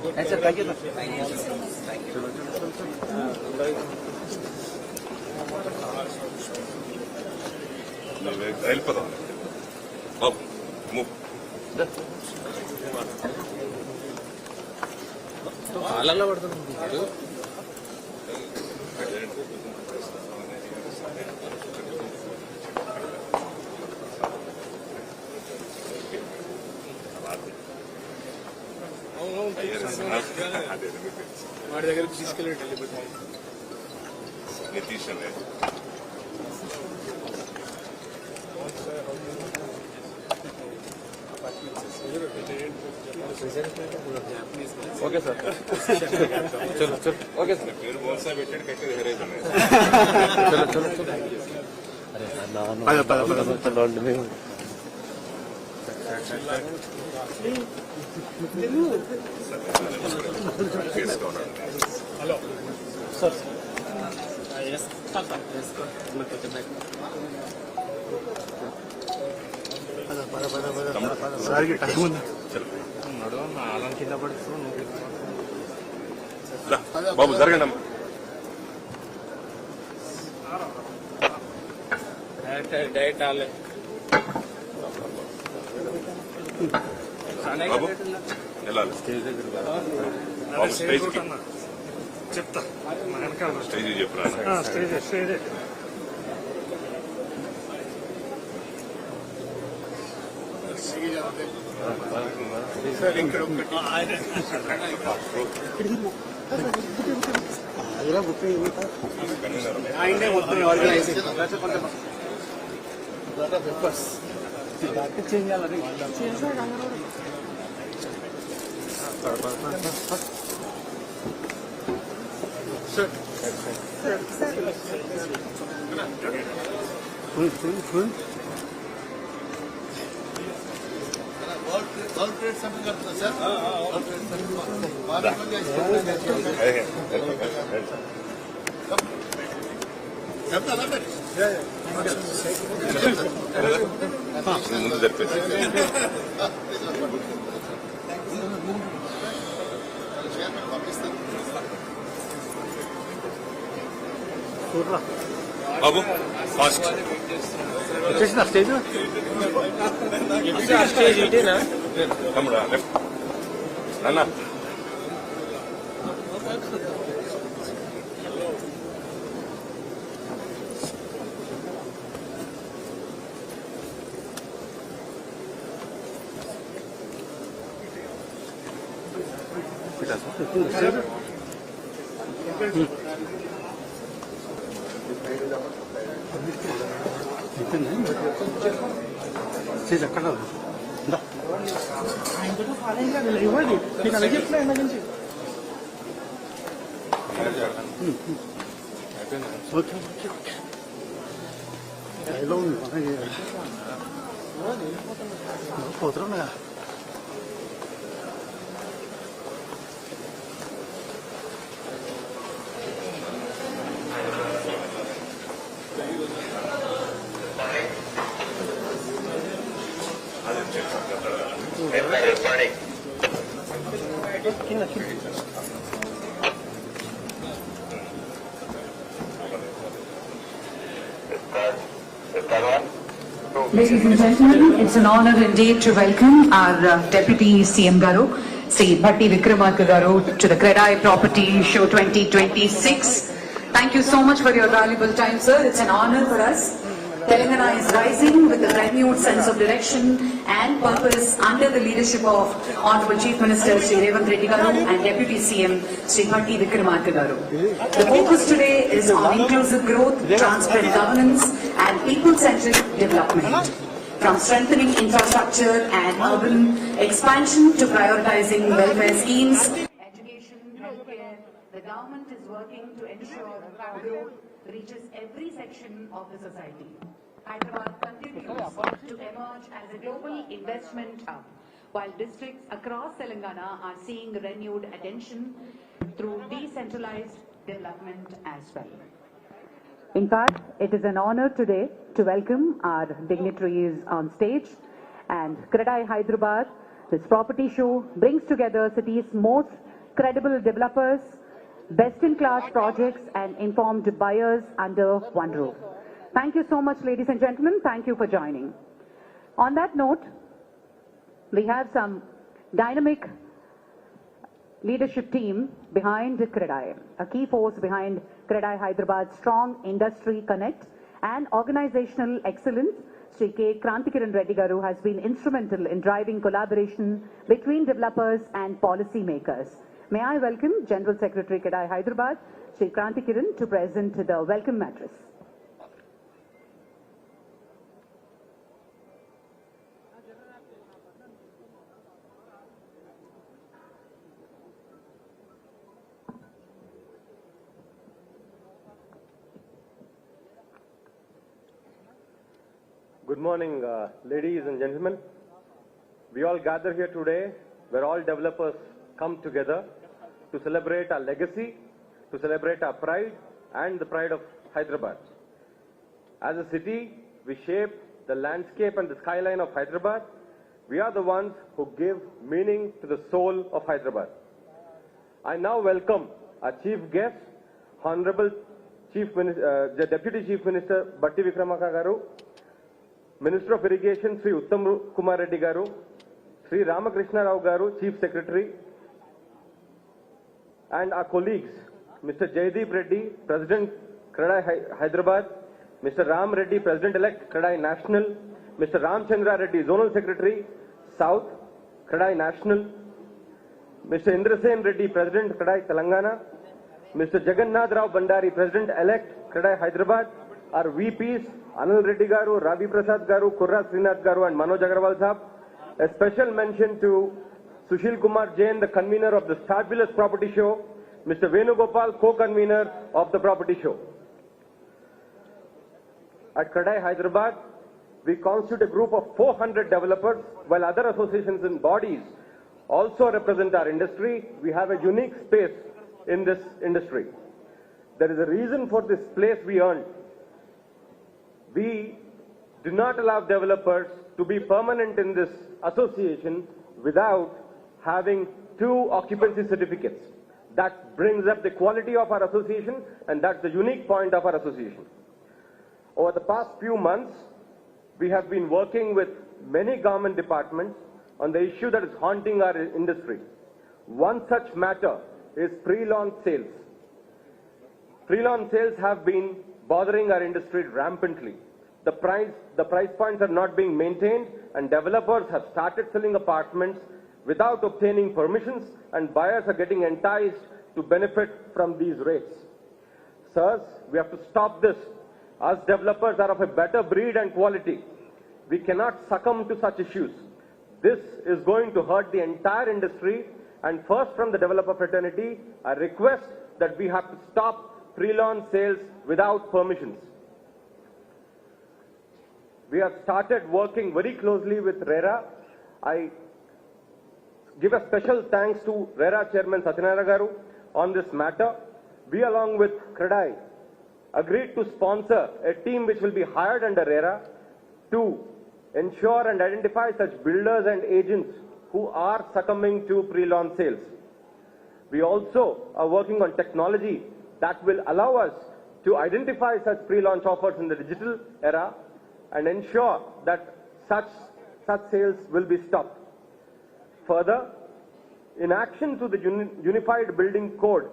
Sir, thank you. వెళ్ళిపోదాం బాబు move కాలంలో పడుతుంది వాడి దగ్గరికి తీసుకెళ్ళి నితీష్ అనే ఓకే సార్ చలో చలో ఓకే సార్ పేరు బోల్సా పెట్టాడు కట్టేది హెరేజ్ ఉన్నాయి చలో చలో చలో అరే మేము హలో సార్ సార్కి టైం ఉందా అలాంటి కింద పడుతుంది బాబు జరగండి అమ్మా డైరెక్ట్ ఆలే బాబు వెళ్ళాలి బాబు స్టేజ్ చెప్తా స్టేజ్ చెప్పురా స్టేజ్ సార్ ఇక్కడ ఆయనే మొత్తం ఆర్గనైజింగ్ చేయాలని ముందు జరిపేసి బాబు ఫాస్ట్ వచ్చేసిన స్టేజ్ స్టేజ్ ఇటేనా తమ్ముడా లెఫ్ట్ నాన్న స్టేజ్ అక్కడ ఇవ్వండి మీకు అలాగే చెప్తున్నా ఇందాక నుంచి ఓకే ఎలా ఉంది పోతున్నా Ladies and gentlemen, it's an honor indeed to welcome our Deputy CM Garu, Sri Bhatti Vikramarka Garu, to the CREDAI Property Show 2026. Thank you so much for your valuable time, sir. It's an honor for us. Telangana is rising with a renewed sense of direction and purpose under the leadership of Honorable Chief Minister Sri Revanth Reddy Garu and Deputy CM Sri Bhatti Vikramarka Garu. The focus today is on inclusive growth, transparent governance and people-centric development. From strengthening infrastructure and urban expansion to prioritizing welfare schemes, education, healthcare, the government is working to ensure growth reaches every section of the society. Hyderabad continues to emerge as a global investment hub, while districts across Telangana are seeing renewed attention through decentralized development as well. In fact, it is an honor today to welcome our dignitaries on stage, and CREDAI Hyderabad, this property show, brings together city's most credible developers, best-in-class projects and informed buyers under one roof. Thank you so much, ladies and gentlemen. Thank you for joining. On that note, we have some dynamic leadership team behind CREDAI, a key force behind CREDAI Hyderabad's strong industry connect and organizational excellence. Sri K. Krantikiran Reddy Garu has been instrumental in driving collaboration between developers and policy makers. May I welcome General Secretary CREDAI Hyderabad, Sri Krantikiran, to present the welcome address. Good morning, ladies and gentlemen. We all gather here today where all developers come together to celebrate our legacy, to celebrate our pride and the pride of Hyderabad. As a city, we shape the landscape and the skyline of Hyderabad. We are the ones who give meaning to the soul of Hyderabad. I now welcome our chief guest, Honorable Deputy Chief Minister Batti Vikramarka Garu, Minister of Irrigation Sri Uttam Kumar Reddy Garu, Sri Ramakrishna Rao Garu, Chief Secretary, and our colleagues, Mr. Jaideep Reddy, President CREDAI Hyderabad, Mr. Ram Reddy, President-elect CREDAI National, Mr. Ramchandra Reddy, Zonal Secretary, South, CREDAI National, Mr. Indrasen Reddy, President CREDAI Telangana, Mr. Jagannath Rao Bandari, President-elect CREDAI Hyderabad, our VPs, Anil Reddy Garu, Ravi Prasad Garu, Kurra Srinath Garu and Manoj Agarwal Sahab. A special mention to Sushil Kumar Jain, the convener of this fabulous property show, Mr. Venugopal, co-convener of the property show. At CREDAI Hyderabad, we constitute a group of 400 developers, while other associations and bodies also represent our industry. We have a unique space in this industry. There is a reason for this place we earned. We do not allow developers to be permanent in this association without having 2 occupancy certificates. That brings up the quality of our association, and that's the unique point of our association. Over the past few months, we have been working with many government departments on the issue that is haunting our industry. One such matter is pre-launch sales. Pre-launch sales have been bothering our industry rampantly. The price points are not being maintained, and developers have started selling apartments without obtaining permissions, and buyers are getting enticed to benefit from these rates. Sirs, we have to stop this. Us developers are of a better breed and quality. We cannot succumb to such issues. This is going to hurt the entire industry, and first from the developer fraternity, I request that we have to stop pre-launch sales without permissions. We have started working very closely with RERA. I give a special thanks to RERA Chairman Satyanarayana Garu on this matter. We, along with CREDAI, agreed to sponsor a team which will be hired under RERA to ensure and identify such builders and agents who are succumbing to pre-launch sales. We also are working on technology that will allow us to identify such pre-launch offers in the digital era and ensure that such sales will be stopped. Further, in action to the Unified Building Code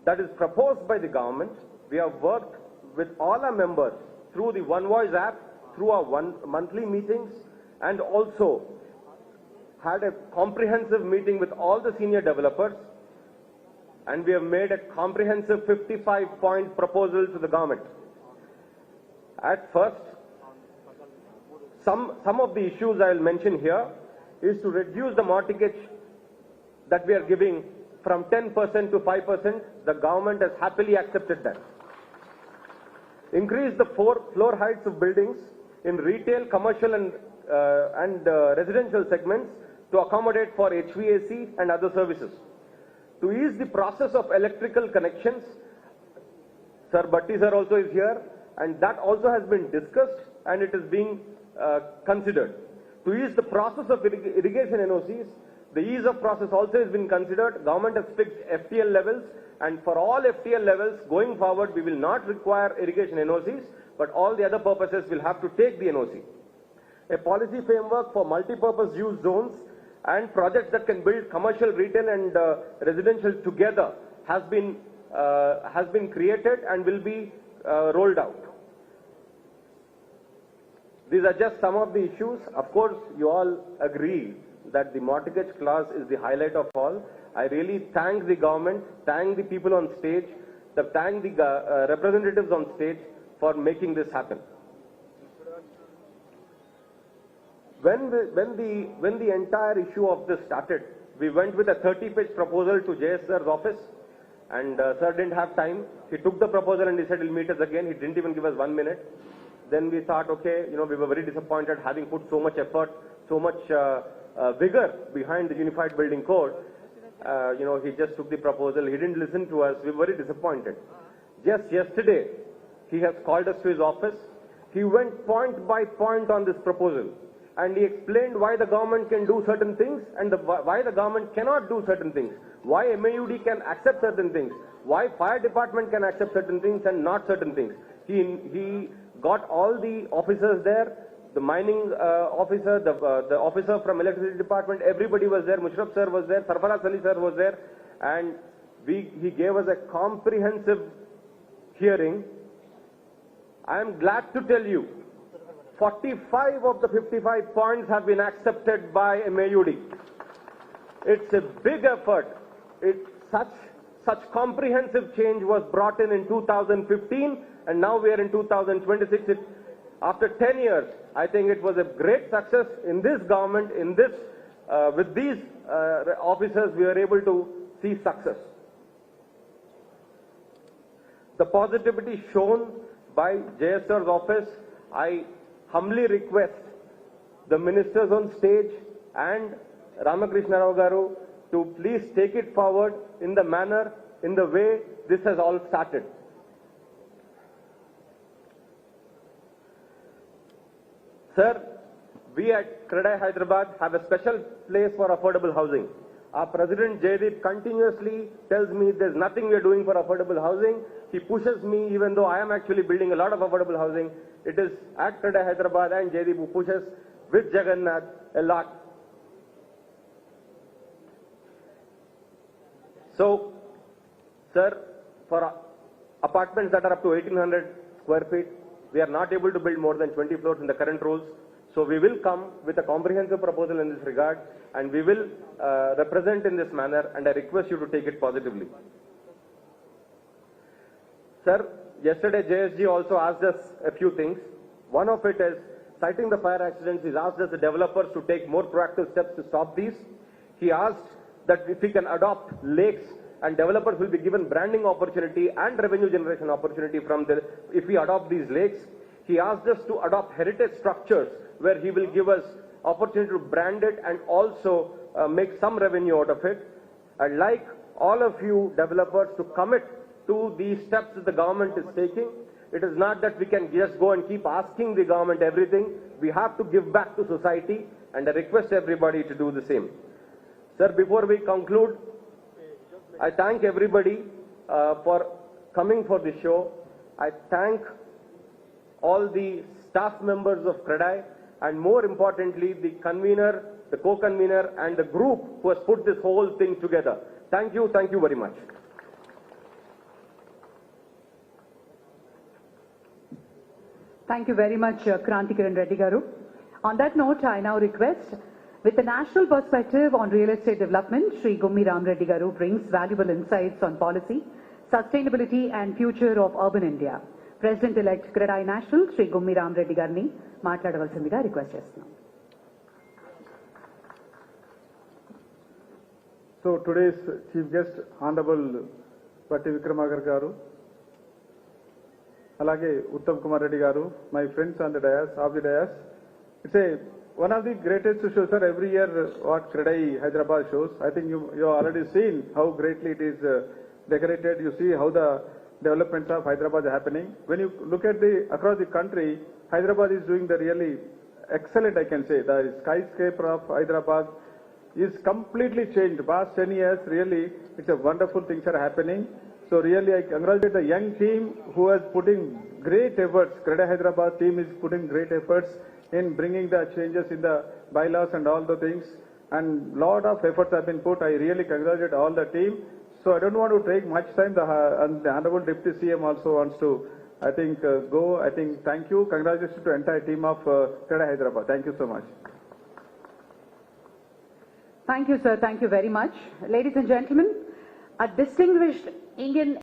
that is proposed by the government, we have worked with all our members through the One Voice app, through our monthly meetings, and also had a comprehensive meeting with all the senior developers, and we have made a comprehensive 55-point proposal to the government. At first, some of the issues I will mention here is to reduce the mortgage that we are giving from 10% to 5%. The government has happily accepted that. Increase the floor heights of buildings in retail, commercial and residential segments to accommodate for HVAC and other services. To ease the process of electrical connections, Sir Batti sir also is here, and that also has been discussed and it is being considered. To ease the process of irrigation NOCs, The ease of process also has been considered. Government has fixed FTL levels, and for all FTL levels going forward, we will not require irrigation NOCs, but all the other purposes will have to take the NOC. A policy framework for multi-purpose use zones and projects that can build commercial, retail and residential together has been created and will be rolled out. These are just some of the issues. Of course, you all agree that the mortgage clause is the highlight of all. I really thank the government, thank the people on stage, thank the representatives on stage for making this happen. When the entire issue of this started, we went with a 30-page proposal to JS sir's office, and sir didn't have time. He took the proposal and he said he'll meet us again. He didn't even give us 1 minute. Then we thought, okay, we were very disappointed having put so much effort, so much vigor behind the Unified Building Code. He just took the proposal. He didn't listen to us. We were very disappointed. Just yesterday, he has called us to his office. He went point by point on this proposal, and he explained why the government can do certain things and why the government cannot do certain things, why MAUD can accept certain things, why fire department can accept certain things and not certain things. He got all the officers there, the mining officer, the officer from electricity department, everybody was there. Mushraf sir was there, Sarfaraz Ali sir was there, and he gave us a comprehensive hearing. I am glad to tell you, 45 of the 55 points have been accepted by MAUD. It's a big effort. Such comprehensive change was brought in 2015, and now we are in 2026. After 10 years, I think it was a great success in this government, with these officers, we were able to see success. The positivity shown by JS sir's office, I humbly request the ministers on stage and Ramakrishna Rao Garu to please take it forward in the manner, in the way this has all started. Sir, we at CREDAI Hyderabad have a special place for affordable housing. Our President Jaideep continuously tells me there's nothing we're doing for affordable housing. He pushes me, even though I am actually building a lot of affordable housing. It is at CREDAI Hyderabad and Jaideep who pushes with Jagannath a lot. So, sir, for apartments that are up to 1800 square feet, we are not able to build more than 20 floors in the current rules. So we will come with a comprehensive proposal in this regard, and we will represent in this manner, and I request you to take it positively. Sir, yesterday JSG also asked us a few things. One of it is, citing the fire accidents, he's asked us, the developers, to take more proactive steps to stop these. He asked that if we can adopt lakes, and developers will be given branding opportunity and revenue generation opportunity if we adopt these lakes. He asked us to adopt heritage structures where he will give us opportunity to brand it and also make some revenue out of it. I'd like all of you developers to commit to these steps that the government is taking. It is not that we can just go and keep asking the government everything. We have to give back to society, and I request everybody to do the same. Sir, before we conclude, I thank everybody for coming for the show. I thank all the staff members of CREDAI, and more importantly, the convener, the co-convener, and the group who has put this whole thing together. Thank you very much. Thank you very much, Krantikiran Reddy Garu. On that note, I now request, with a national perspective on real estate development, Shri Gummi Ram Reddy Garu brings valuable insights on policy, sustainability and future of urban India. President-elect CREDAI National, Shri Gummi Ram Reddy Garni, మాట్లాడవలసిందిగా request చేస్తున్నాం. So today's chief guest, Honorable Bhatti Vikramarka garu, alage Uttam Kumar Reddy garu, my friends on the dais, of the dais. It's one of the greatest shows, sir, every year what CREDAI Hyderabad shows. I think you have already seen how greatly it is decorated. You see how the developments of Hyderabad are happening. When you look at across the country, Hyderabad is doing the really excellent, I can say. The skyscraper of Hyderabad, is completely changed. Past 10 years, really, it's a wonderful things are happening. So really, I congratulate the young team who has putting great efforts. CREDAI Hyderabad team is putting great efforts in bringing the changes in the bylaws and all the things. And lot of efforts have been put. I really congratulate all the team. So I don't want to take much time. The Honorable Deputy CM also wants to, I think, go. I think, thank you. Congratulations to the entire team of CREDAI Hyderabad. Thank you so much. Thank you, sir. Thank you very much. Ladies and gentlemen, a distinguished Indian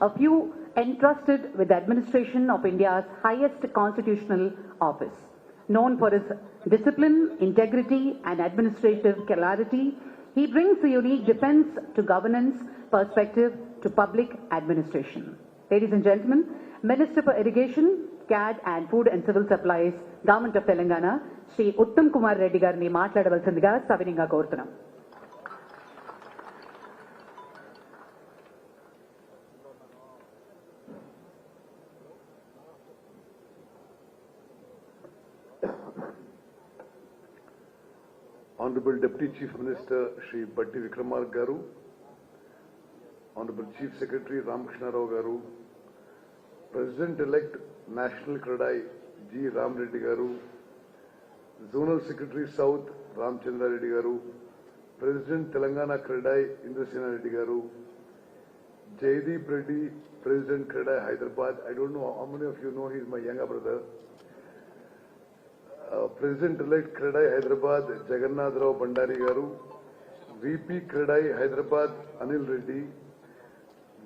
a few entrusted with the administration of India's highest constitutional office. Known for his discipline, integrity and administrative clarity, he brings a unique defense to governance perspective to public administration. Ladies and gentlemen, Minister for Irrigation, CAD and Food and Civil Supplies, Government of Telangana, Shri Uttam Kumar Reddy Garni మాట్లాడవలసిందిగా సవినీయంగా కోరుతున్నాం. Honorable Deputy Chief Minister Shri Batti Vikramarka Garu, Honorable Chief Secretary Ramakrishna Rao Garu, President-elect National CREDAI G. Ram Reddy Garu, Zonal Secretary South Ramchandra Reddy Garu, President Telangana CREDAI Indrasena Reddy Garu, Jaideep Reddy, President CREDAI Hyderabad. I don't know how many of you know, he's my younger brother. President-elect CREDAI Hyderabad Jagannath Rao Bandari Garu, VP CREDAI Hyderabad Anil Reddy,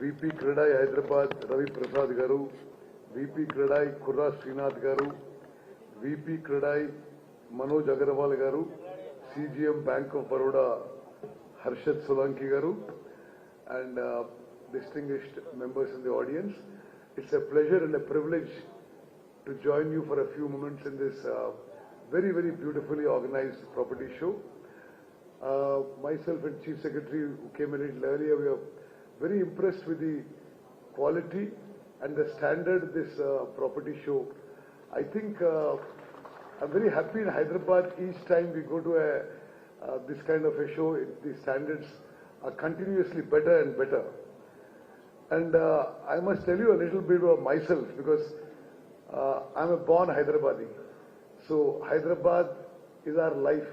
VP CREDAI Hyderabad Ravi Prasad Garu, VP CREDAI Kurra Srinath Garu, VP CREDAI Manoj Agarwal Garu, CGM Bank of Baroda Harshad Solanki Garu, and distinguished members in the audience. It's a pleasure and a privilege to join you for a few moments in this very, very beautifully organized property show. Myself and Chief Secretary who came a little earlier, we are very impressed with the quality and the standard of this property show. I think I'm very happy in Hyderabad each time we go to this kind of a show, the standards are continuously better and better. And I must tell you a little bit about myself because I'm a born Hyderabadi. So Hyderabad is our life.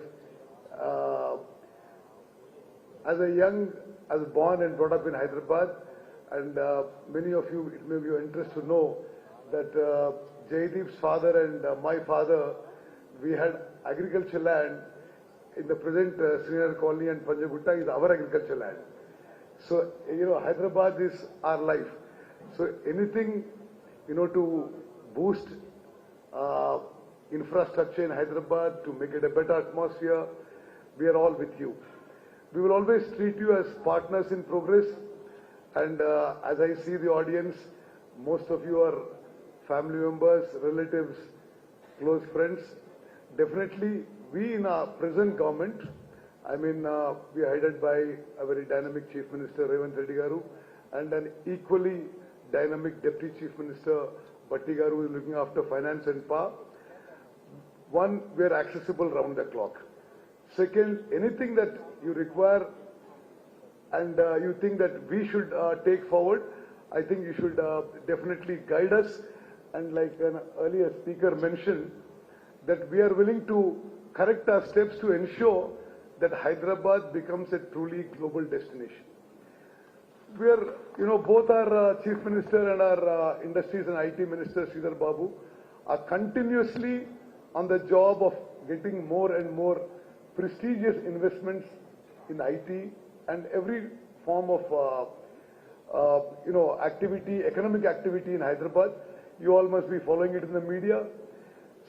As born and brought up in Hyderabad, and many of you, it may be your interest to know that Jaideep's father and my father, we had agriculture land in the present Srinagar Colony, and Panjagutta is our agriculture land. So, Hyderabad is our life. So anything, to boost infrastructure in Hyderabad, to make it a better atmosphere, we are all with you. We will always treat you as partners in progress, and as I see the audience, most of you are family members, relatives, close friends. Definitely, we in our present government, we are headed by a very dynamic Chief Minister Revanth Reddy Garu and an equally dynamic Deputy Chief Minister Batti Garu, who is looking after finance and power. One, we are accessible round the clock. Second, anything that you require and you think that we should take forward, I think you should definitely guide us. And like an earlier speaker mentioned, that we are willing to correct our steps to ensure that Hyderabad becomes a truly global destination. We are, both our Chief Minister and our Industries and IT Minister, Sridhar Babu, are continuously on the job of getting more and more prestigious investments in IT and every form of, activity, economic activity in Hyderabad. You all must be following it in the media.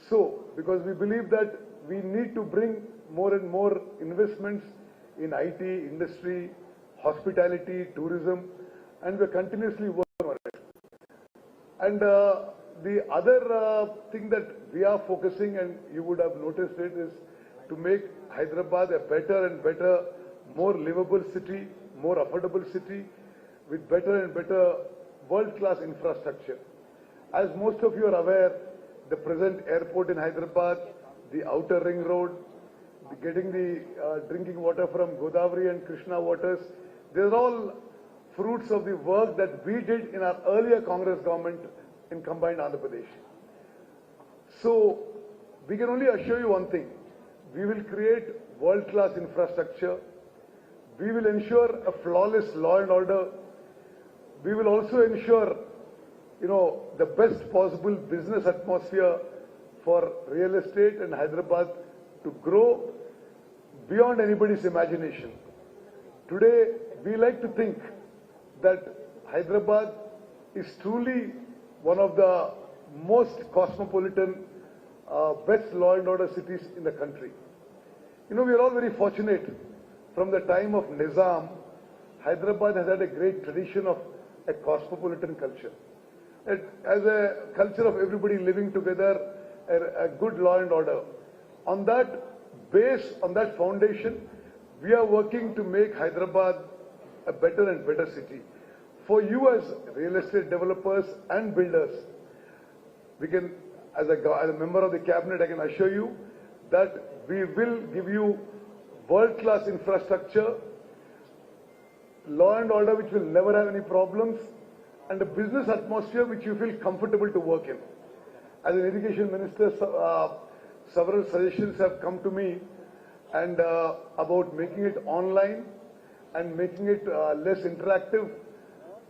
So, because we believe that we need to bring more and more investments in IT, industry, hospitality, tourism, and we're continuously working on it. And the other thing that we are focusing, and you would have noticed it, is to make Hyderabad a better and better, more livable city, more affordable city, with better and better world-class infrastructure. As most of you are aware, the present airport in Hyderabad, the outer ring road, getting the drinking water from Godavari and Krishna waters, they're all fruits of the work that we did in our earlier Congress government in combined Andhra Pradesh. So we can only assure you one thing: we will create world-class infrastructure. We will ensure a flawless law and order. We will also ensure, the best possible business atmosphere for real estate and Hyderabad to grow beyond anybody's imagination. Today, we like to think that Hyderabad is truly one of the most cosmopolitan, best law and order cities in the country. We are all very fortunate. From the time of Nizam, Hyderabad has had a great tradition of a cosmopolitan culture. As a culture of everybody living together, a good law and order. On that base, on that foundation, we are working to make Hyderabad a better and better city. For you as real estate developers and builders, we can, as a member of the cabinet, I can assure you that we will give you world-class infrastructure, law and order which will never have any problems, and a business atmosphere which you feel comfortable to work in. As an education minister, several suggestions have come to me and about making it online and making it less interactive,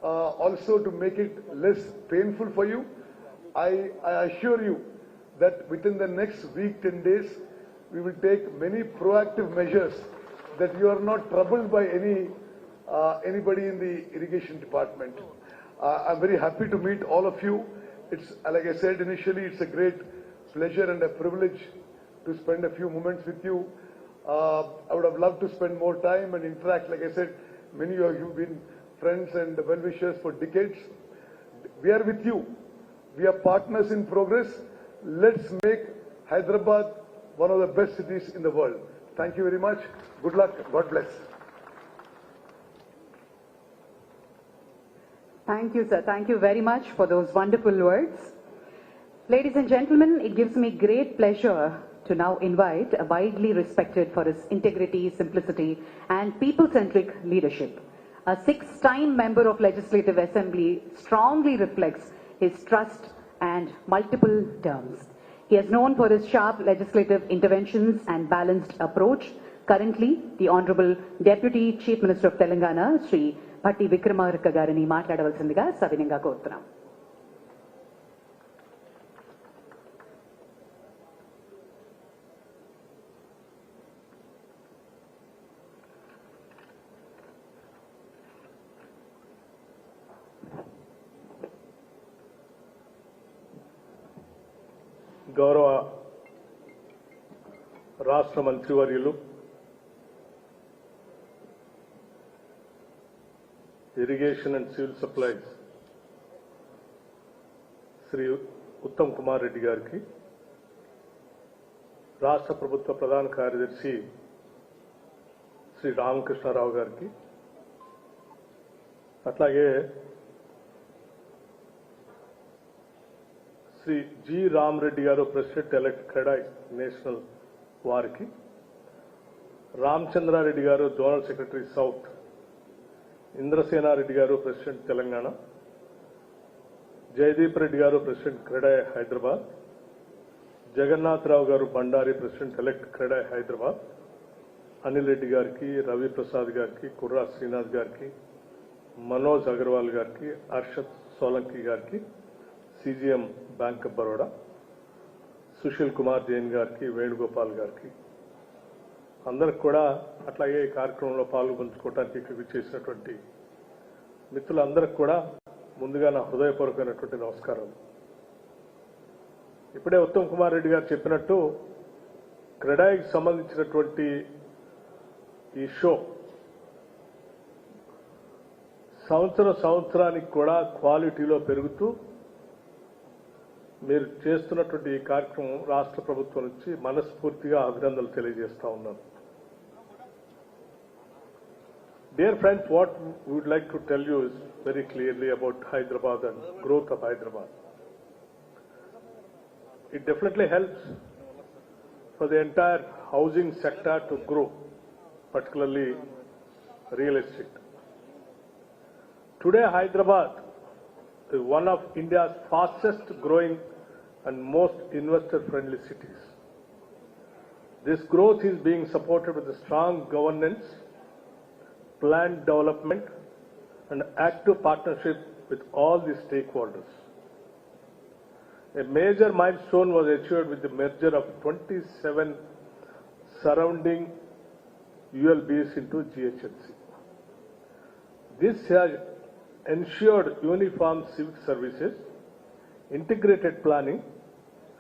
also to make it less painful for you. I assure you that within the next week, 10 days, we will take many proactive measures that you are not troubled by anybody in the irrigation department. I'm very happy to meet all of you. It's, like I said initially, it's a great pleasure and a privilege to spend a few moments with you. I would have loved to spend more time and interact. Like I said, many of you have been friends and well-wishers for decades. We are with you. We are partners in progress. Let's make Hyderabad one of the best cities in the world. Thank you very much. Good luck. God bless. Thank you, sir. Thank you very much for those wonderful words. Ladies and gentlemen, it gives me great pleasure to now invite a widely respected for his integrity, simplicity, and people-centric leadership. A 6-time member of Legislative Assembly strongly reflects his trust and multiple terms. He is known for his sharp legislative interventions and balanced approach. Currently, the Honorable Deputy Chief Minister of Telangana, Sri Bhatti Vikramarka garini మాట్లాడవలసిందిగా సవినయంగా కోరుతున్నాం. గౌరవ రాష్ట్ర మంత్రివర్యులు, irrigation and civil supplies Shri Uttam Kumar Reddy గారికి, రాష్ట్ర ప్రభుత్వ ప్రధాన కార్యదర్శి శ్రీ రామకృష్ణారావు గారికి, అట్లాగే శ్రీ జి రామరెడ్డి గారు ప్రెసిడెంట్ ఎలక్ట్ క్రెడాయ్ నేషనల్ వారికి, రామచంద్రారెడ్డి గారు జోనల్ సెక్రటరీ సౌత్, ఇంద్రసేనారెడ్డి గారు ప్రెసిడెంట్ తెలంగాణ, జయదీప్ రెడ్డి గారు ప్రెసిడెంట్ క్రెడాయ్ హైదరాబాద్, జగన్నాథరావు గారు బండారి ప్రెసిడెంట్ ఎలక్ట్ క్రెడాయ్ హైదరాబాద్, అనిల్ రెడ్డి గారికి, రవి ప్రసాద్ గారికి, కుర్రా శ్రీనాథ్ గారికి, మనోజ్ అగర్వాల్ గారికి, అర్షద్ సోలంకి గారికి, CGM bank of Baroda, Sushil Kumar Jain గారికి, వేణుగోపాల్ గారికి, అందరికి కూడా, అట్లాగే ఈ కార్యక్రమంలో పాల్గొంచుకోవడానికి ఇక్కడికి చేసినటువంటి మిత్రులందరికీ కూడా ముందుగా నా హృదయపూర్వకమైనటువంటి నమస్కారాలు. ఇప్పుడే ఉత్తమ్ కుమార్ రెడ్డి గారు చెప్పినట్టు క్రెడాయికి సంబంధించినటువంటి ఈ షో సంవత్సరానికి కూడా క్వాలిటీలో పెరుగుతూ మీరు చేస్తున్నటువంటి ఈ కార్యక్రమం రాష్ట్ర ప్రభుత్వం నుంచి మనస్ఫూర్తిగా అభినందనలు తెలియజేస్తా ఉన్నాను. Dear friends, what we would like to tell you is very clearly about Hyderabad and growth of Hyderabad. It definitely helps for the entire housing sector to grow, particularly real estate. Today, Hyderabad is one of India's fastest growing and most investor-friendly cities. This growth is being supported with a strong governance, planned development, and active partnership with all the stakeholders. A major milestone was achieved with the merger of 27 surrounding ULBs into GHMC. This has ensured uniform civic services, integrated planning,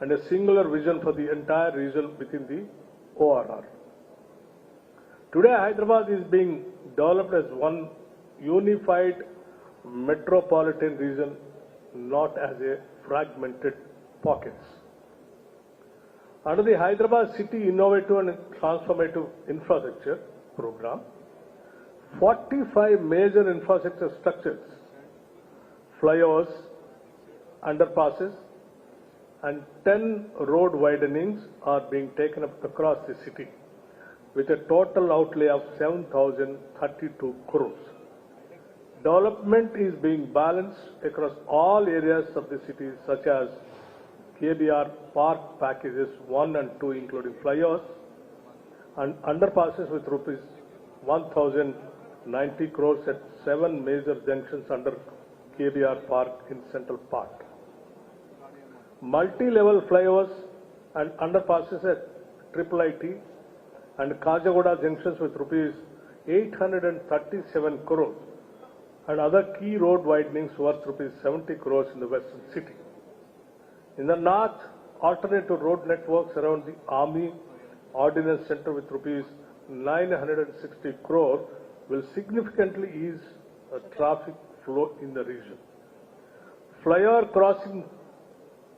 and a singular vision for the entire region within the ORR. Today, Hyderabad is being developed as one unified metropolitan region, not as a fragmented pockets. Under the Hyderabad City Innovative and Transformative Infrastructure Program, 45 major infrastructure structures, flyovers, underpasses, and 10 road widenings are being taken up across the city, with a total outlay of 7,032 crores. Development is being balanced across all areas of the city, such as KBR Park packages 1 and 2, including flyovers, and underpasses with rupees 1,090 crores at 7 major junctions under KBR Park in Central Park. Multi-level flyovers and underpasses at IIIT and Kajagoda junctions with rupees 837 crores, and other key road widenings worth rupees 70 crores in the western city. In the north, alternative road networks around the Army Ordnance Center with rupees 960 crore will significantly ease the traffic flow in the region. Flyover crossing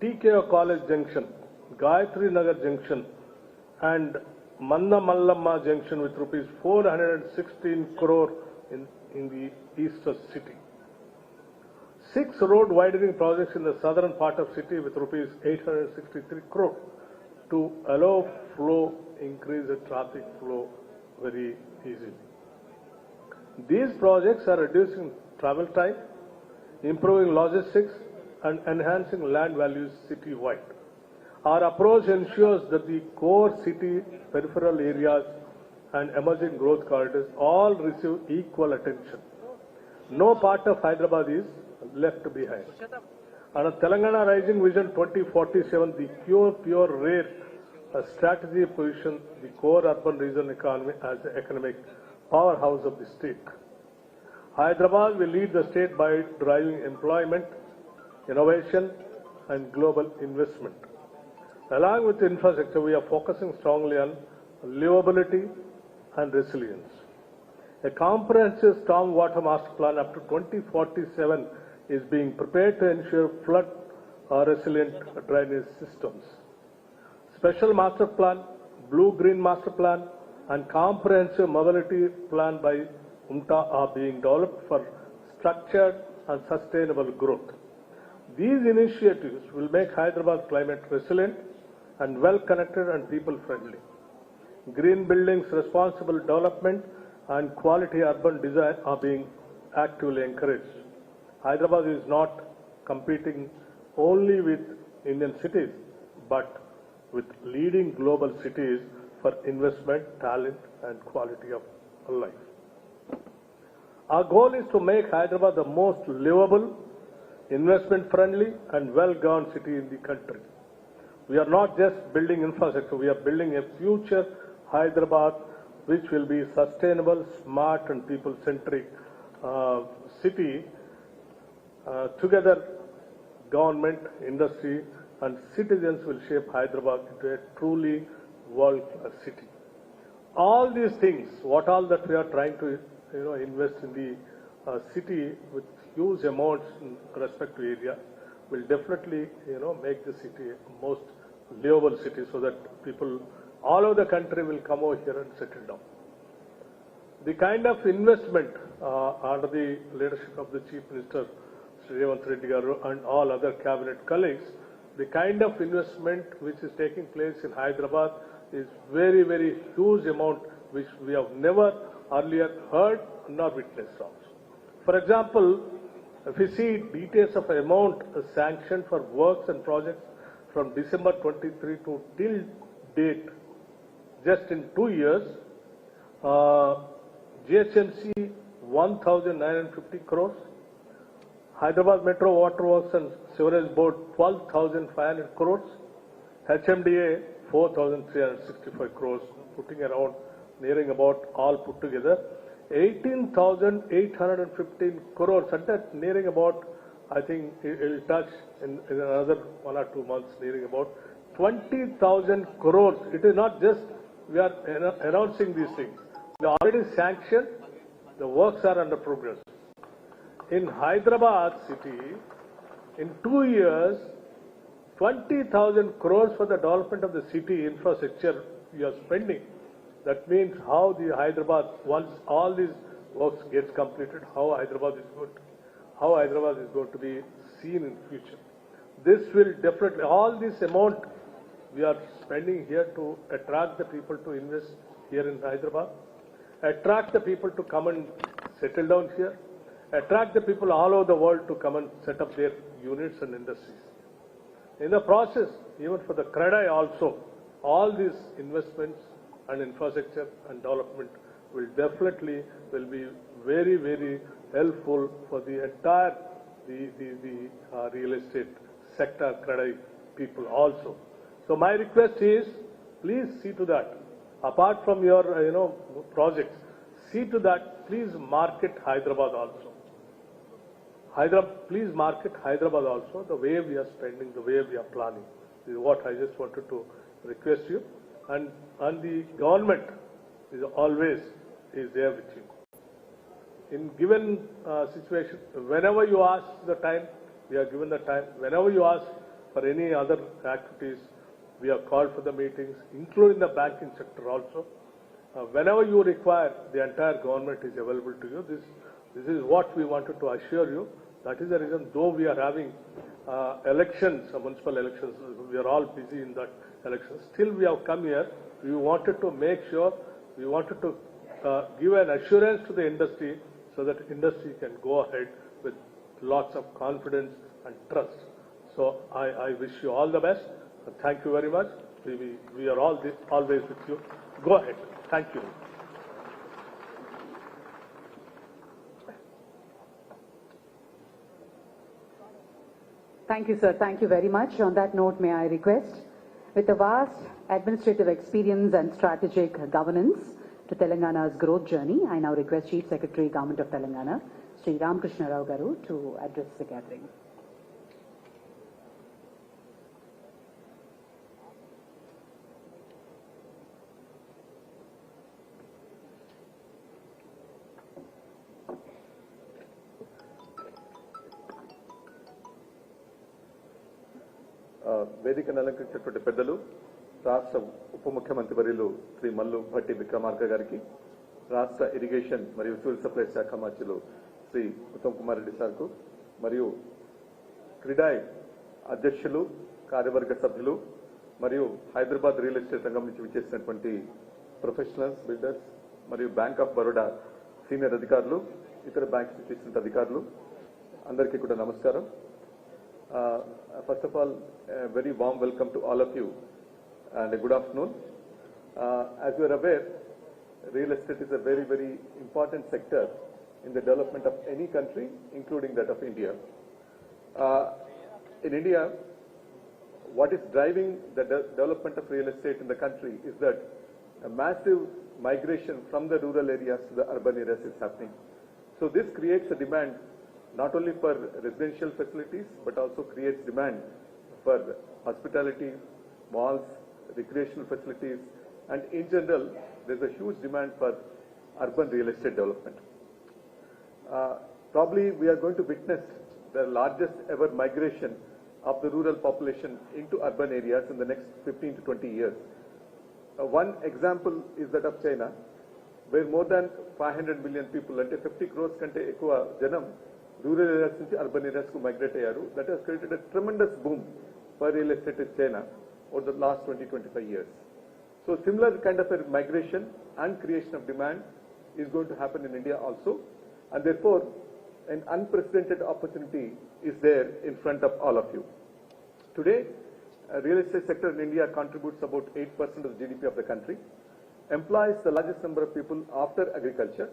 TKO College Junction, Gayatri Nagar Junction, and Mandamallamma Junction with rupees 416 crore in the eastern city. 6 road widening projects in the southern part of city with rupees 863 crore to allow increase the traffic flow very easily. These projects are reducing travel time, improving logistics, and enhancing land values city-wide. Our approach ensures that the core city, peripheral areas, and emerging growth corridors all receive equal attention. No part of Hyderabad is left behind. Under Telangana Rising Vision 2047, the pure rare strategy positions the core urban regional economy as the economic powerhouse of the state. Hyderabad will lead the state by driving employment, innovation, and global investment. Along with infrastructure, we are focusing strongly on livability and resilience. A comprehensive stormwater master plan up to 2047 is being prepared to ensure flood resilient drainage systems. Special master plan, blue-green master plan, and comprehensive mobility plan by UMTA are being developed for structured and sustainable growth. These initiatives will make Hyderabad climate resilient and well-connected and people-friendly. Green buildings, responsible development, and quality urban design are being actively encouraged. Hyderabad is not competing only with Indian cities, but with leading global cities for investment, talent, and quality of life. Our goal is to make Hyderabad the most livable, investment-friendly, and well-governed city in the country. We are not just building infrastructure, we are building a future Hyderabad which will be sustainable, smart, and people-centric city. Together, government, industry, and citizens will shape Hyderabad into a truly world-class city. All these things, what all that we are trying to invest in the city with huge amounts in respect to area, will definitely, make the city a most livable city so that people all over the country will come over here and settle down. The kind of investment under the leadership of the Chief Minister, Sri Revanth Reddy Garu, and all other cabinet colleagues, the kind of investment which is taking place in Hyderabad is very, very huge amount which we have never earlier heard nor witnessed also. For example, if you see details of amount sanctioned for works and projects from December 23 to till date, just in 2 years, GHMC 1,950 crores, Hyderabad Metro Water Works and Sewerage Board 12,500 crores, HMDA 4,365 crores, putting around, nearing about all put together, 18,815 crores, and that nearing about, I think it will touch in another 1 or 2 months, nearing about 20,000 crores. It is not just we are announcing these things. They are already sanctioned, the works are under progress. In Hyderabad city, in 2 years, 20,000 crores for the development of the city infrastructure we are spending. That means how the Hyderabad, once all these works gets completed, how Hyderabad is going to be seen in future. This will definitely, all this amount we are spending here to attract the people to invest here in Hyderabad, attract the people to come and settle down here, attract the people all over the world to come and set up their units and industries. In the process, even for the CREDAI also, all these investments and infrastructure and development will definitely be very, very helpful for the entire real estate sector, CREDAI people also. So my request is, please see to that. Apart from your, projects, see to that. Please market Hyderabad also. Please market Hyderabad also. The way we are spending, the way we are planning, is what I just wanted to request you. And the government is always there with you. In given situation, whenever you ask the time, we are given the time. Whenever you ask for any other activities, we are called for the meetings, including the banking sector also. Whenever you require, the entire government is available to you. This is what we wanted to assure you. That is the reason, though we are having elections, municipal elections, we are all busy in that election. Still we have come here. We wanted to make sure, we wanted to give an assurance to the industry so that industry can go ahead with lots of confidence and trust. So I wish you all the best. Thank you very much. We are always with you. Go ahead. Thank you. Thank you, sir. Thank you very much. On that note, may I request, with a vast administrative experience and strategic governance to Telangana's growth journey, I now request Chief Secretary, Government of Telangana, Sri Ramakrishna Rao Garu, to address the gathering. వేదికను అలంకరించినటువంటి పెద్దలు, రాష్ట్ర ఉప ముఖ్యమంత్రి వర్యులు శ్రీ మల్లు భట్టి విక్రమార్క గారికి, రాష్ట్ర irrigation మరియు civil supply శాఖ మంత్రులు శ్రీ ఉత్తమ్ కుమార్ రెడ్డి సార్కు, మరియు క్రిడాయ్ అధ్యక్షులు, కార్యవర్గ సభ్యులు మరియు హైదరాబాద్ రియల్ ఎస్టేట్ రంగం నుంచి విచ్చేసినటువంటి ప్రొఫెషనల్స్, బిల్డర్స్ మరియు బ్యాంక్ ఆఫ్ బరోడా సీనియర్ అధికారులు, ఇతర బ్యాంక్స్ నుంచి వచ్చిన అధికారులు అందరికీ కూడా నమస్కారం. First of all, a very warm welcome to all of you and a good afternoon. As you are aware, real estate is a very, very important sector in the development of any country, including that of India. In India, what is driving the development of real estate in the country is that a massive migration from the rural areas to the urban areas is happening. So this creates a demand not only for residential facilities, but also creates demand for hospitality, malls, recreational facilities, and in general, there's a huge demand for urban real estate development. Probably we are going to witness the largest ever migration of the rural population into urban areas in the next 15 to 20 years. One example is that of China, where more than 500 million people, అంటే 50 crores కంటే ఎక్కువ జనం rural areas నుంచి urban areas కు migrate అయ్యారు. That has created a tremendous boom for real estate in China over the last 20-25 years. So similar kind of a migration and creation of demand is going to happen in India also, and therefore an unprecedented opportunity is there in front of all of you. Today, real estate sector in India contributes about 8% of the GDP of the country, employs the largest number of people after agriculture,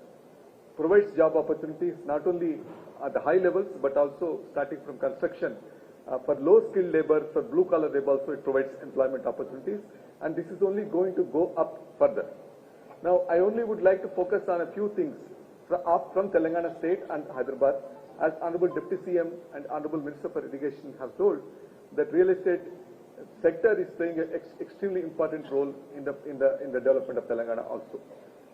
provides job opportunities not only at the high levels but also starting from construction. For low-skilled labor, for blue-collar labor also it provides employment opportunities, and this is only going to go up further. Now, I only would like to focus on a few things from Telangana state and Hyderabad. As Honorable Deputy CM and Honorable Minister for Irrigation have told, that real estate sector is playing an extremely important role in the development of Telangana also.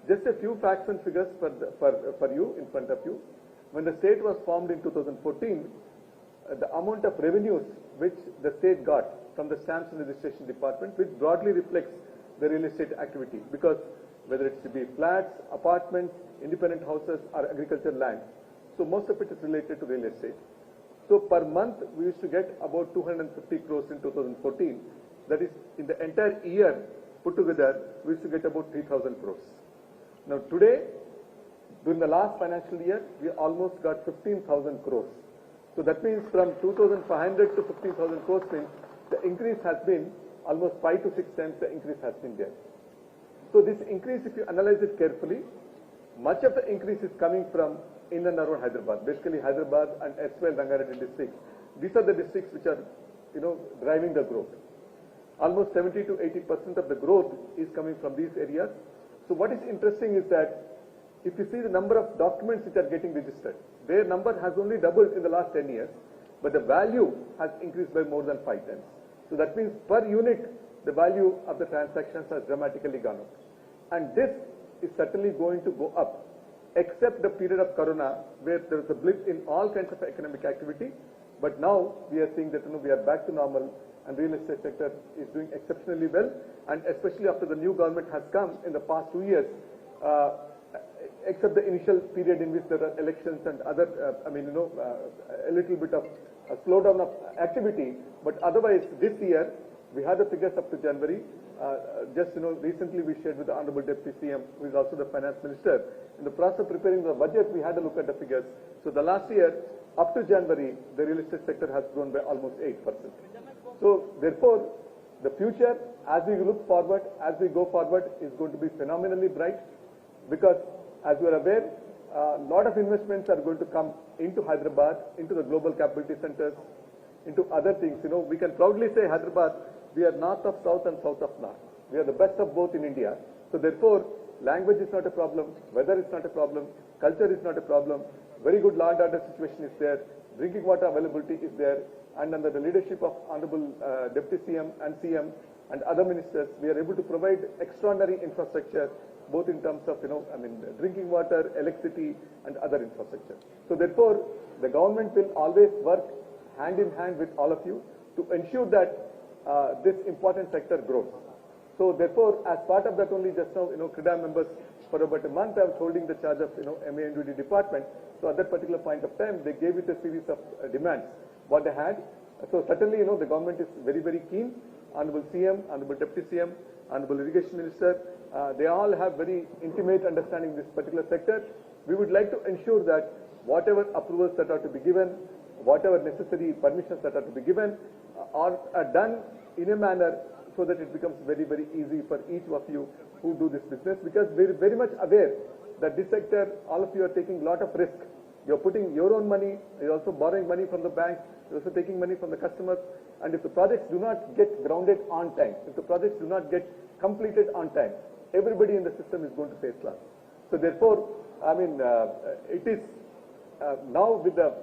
Just a few facts and figures for you, in front of you. When the state was formed in 2014, the amount of revenues which the state got from the stamps and registration department, which broadly reflects the real estate activity, because whether it's to be flats, apartments, independent houses or agricultural land, so most of it is related to real estate. So per month we used to get about 250 crores in 2014. That is, in the entire year put together, we used to get about 3,000 crores. Now today, during the last financial year, we almost got 15,000 crores. So that means from 2,500 to 15,000 crores means the increase has been almost 5 to 6 times the increase has been there. So this increase, if you analyze it carefully, much of the increase is coming from in and around Hyderabad, basically Hyderabad and erstwhile Rangareddy districts. These are the districts which are, driving the growth. Almost 70 to 80% of the growth is coming from these areas. So what is interesting is that if you see the number of documents which are getting registered, their number has only doubled in the last 10 years, but the value has increased by more than 5 times. So that means per unit, the value of the transactions has dramatically gone up. And this is certainly going to go up, except the period of Corona, where there was a blip in all kinds of economic activity. But now we are seeing that we are back to normal, and real estate sector is doing exceptionally well. And especially after the new government has come in the past 2 years, except the initial period in which there are elections and other, a little bit of a slowdown of activity. But otherwise, this year we had the figures up to January. Recently we shared with the Honorable Deputy CM, who is also the Finance Minister. In the process of preparing the budget, we had a look at the figures. So the last year, up to January, the real estate sector has grown by almost 8%. So therefore, the future, as we look forward, as we go forward, is going to be phenomenally bright, because as you are aware, a lot of investments are going to come into Hyderabad, into the global capability centers, into other things. We can proudly say Hyderabad, we are north of south and south of north. We are the best of both in India. So therefore, language is not a problem, weather is not a problem, culture is not a problem, very good law and order situation is there, drinking water availability is there, and under the leadership of Honorable Deputy CM and CM and other ministers, we are able to provide extraordinary infrastructure, both in terms of, drinking water, electricity and other infrastructure. So therefore, the government will always work hand in hand with all of you to ensure that this important sector grows. So therefore, as part of that only just now, CREDAI members, for about a month I was holding the charge of, MANDD department. So at that particular point of time, they gave it a series of demands, what they had. So certainly, the government is very, very keen. Honorable CM, Honorable Deputy CM, Honorable Irrigation Minister, they all have very intimate understanding of this particular sector. We would like to ensure that whatever approvals that are to be given, whatever necessary permissions that are to be given, are done in a manner so that it becomes very, very easy for each of you who do this business, because we are very much aware that this sector, all of you are taking a lot of risk. You're putting your own money, you're also borrowing money from the bank, you're also taking money from the customers, and if the projects do not get grounded on time, if the projects do not get completed on time, everybody in the system is going to face loss. So therefore, it is now with the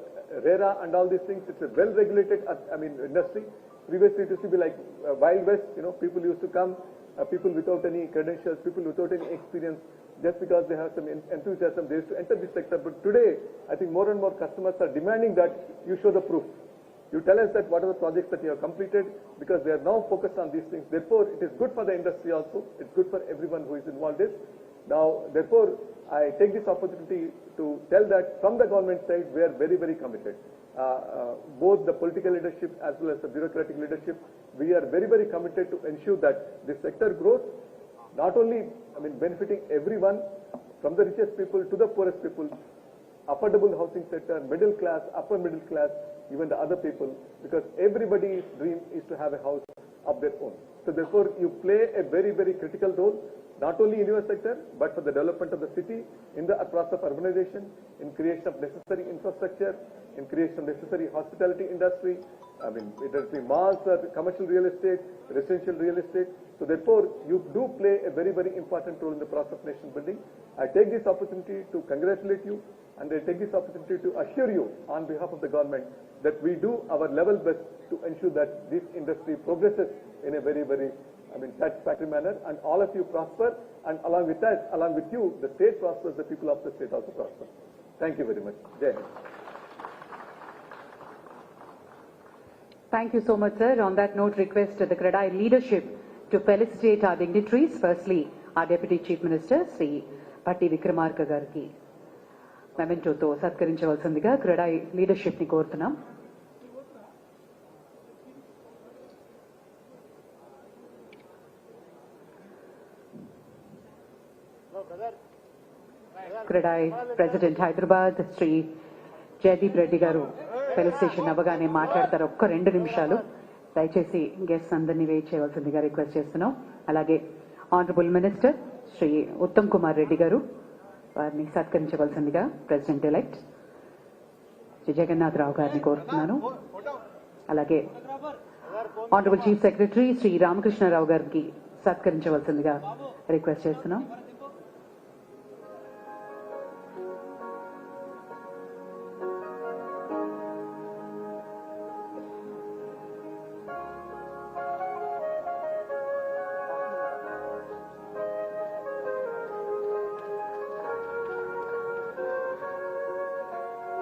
RERA and all these things, it's a well-regulated, industry. Previously it used to be like Wild West, people used to come, people without any credentials, people without any experience, just because they have some enthusiasm, they used to enter this sector. But today, I think more and more customers are demanding that you show the proof. You tell us that what are the projects that you have completed, because we are now focused on these things. Therefore, it is good for the industry also. It's good for everyone who is involved in this. Now, therefore, I take this opportunity to tell that from the government side, we are very, very committed. Both the political leadership as well as the bureaucratic leadership, we are very, very committed to ensure that this sector grows, not only, benefiting everyone, from the richest people to the poorest people, affordable housing sector, middle class, upper middle class, even the other people, because everybody's dream is to have a house of their own. So therefore, you play a very, very critical role, not only in your sector, but for the development of the city, in the process of urbanization, in creation of necessary infrastructure, in creation of necessary hospitality industry, whether it be malls or commercial real estate, residential real estate. So therefore, you do play a very, very important role in the process of nation building. I take this opportunity to congratulate you, and I take this opportunity to assure you on behalf of the government that we do our level best to ensure that this industry progresses in a very, very satisfactory manner, and all of you prosper, and along with that, along with you, the state prospers, the people of the state also prosper. Thank you very much. Jai Hind. Thank you so much, sir. On that note, request the CREDAI leadership to felicitate our dignitaries. Firstly, our Deputy Chief Minister, Sri Bhatti Vikramarka gariki మెమెంటోతో సత్కరించవలసిందిగా CREDAI leadership ని కోరుతున్నాం. CREDAI president Hyderabad Shri Jaideep Reddy garu felicitation అవ్వగానే మాట్లాడతారు. ఒక్క 2 నిమిషాలు దయచేసి guest అందరినీ వెయిట్ చేయవలసిందిగా రిక్వెస్ట్ చేస్తున్నాం. అలాగే ఆనరబుల్ మినిస్టర్ శ్రీ ఉత్తమ్ కుమార్ రెడ్డి గారు వారిని సత్కరించవలసిందిగా ప్రెసిడెంట్ ఎలెక్ట్ శ్రీ జగన్నాథరావు గారిని కోరుతున్నాను. అలాగే honourable chief secretary Shri Ramakrishnarao గారికి సత్కరించవలసిందిగా రిక్వెస్ట్ చేస్తున్నాం.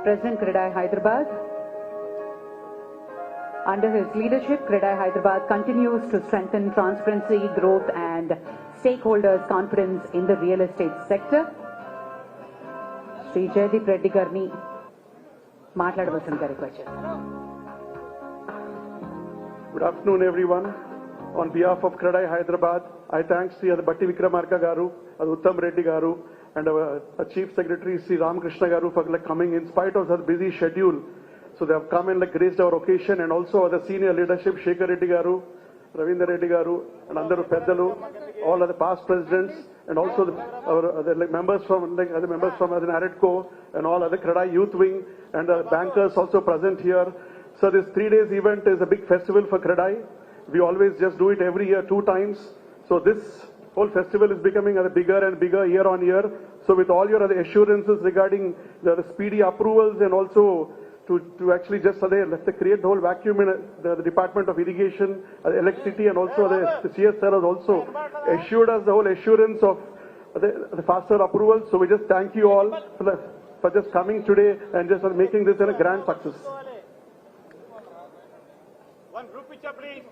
President CREDAI Hyderabad. Under his leadership, CREDAI Hyderabad continues to strengthen transparency, growth and stakeholders' confidence in the real estate sector. Sri Jaydeep Reddy Garni మాట్లాడవలసిందిగా request చేస్తున్నాను. Good afternoon, everyone. On behalf of CREDAI Hyderabad, I thank Sri Bhatti Vikramarka garu, Uttam Reddy garu, and our Chief Secretary Sri Ramakrishna garu for coming in spite of their busy schedule. So they have come and graced our occasion, and also the senior leadership Shekhar Reddy garu, Ravindra Reddy garu, and Andaru Peddalu, all of the past presidents, and also the members from other members from the NAREDCO and all other CREDAI youth wing and the bankers also present here. So this 3 days event is a big festival for CREDAI. We always just do it every year 2 times. So this whole festival is becoming bigger and bigger year on year. So with all your other assurances regarding the speedy approvals and also to actually just create the whole vacuum in the Department of Irrigation, Electricity, and also the CSR has also assured us the whole assurance of the faster approval. So we just thank you all for just coming today and just making this a grand success. One group picture, please.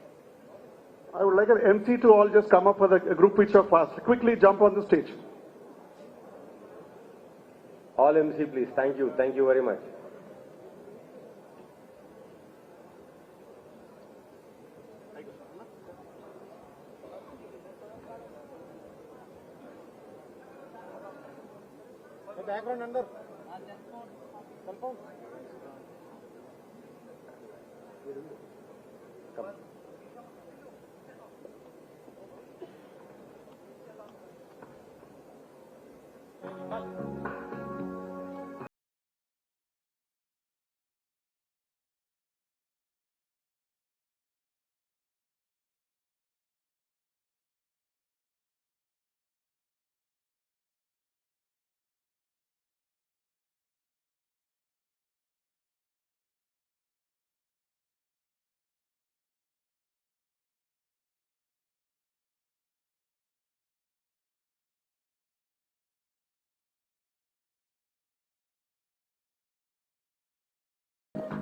I would like an MC to all just come up for the group picture fast. Quickly jump on the stage. All MC, please. Thank you. Thank you very much. The background under. Come.